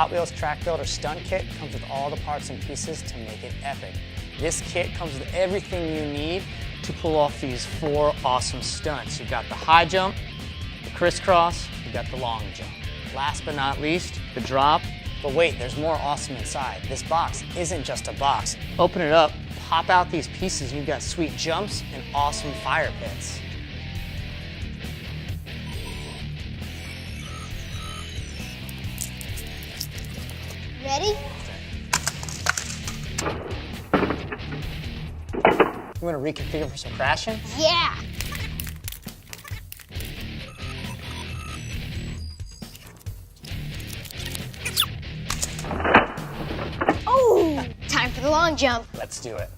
Hot Wheels Track Builder Stunt Kit comes with all the parts and pieces to make it epic. This kit comes with everything you need to pull off these 4 awesome stunts. You've got the high jump, the crisscross, you've got the long jump. Last but not least, the drop. But wait, there's more awesome inside. This box isn't just a box. Open it up, pop out these pieces, and you've got sweet jumps and awesome fire pits. Ready? You want to reconfigure for some crashing? Yeah! Oh! Time for the long jump. Let's do it.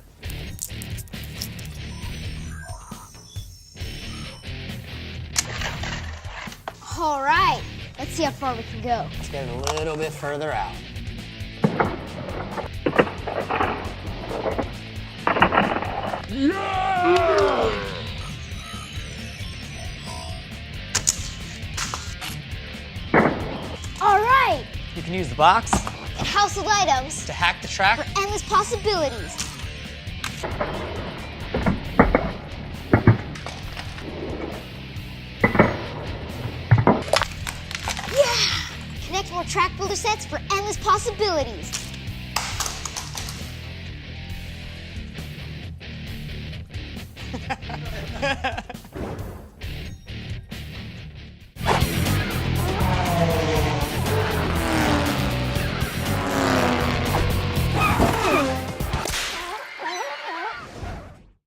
All right, let's see how far we can go. Let's get it a little bit further out. All right, You can use the box and household items to hack the track. for endless possibilities. Yeah! Connect more track builder sets for endless possibilities.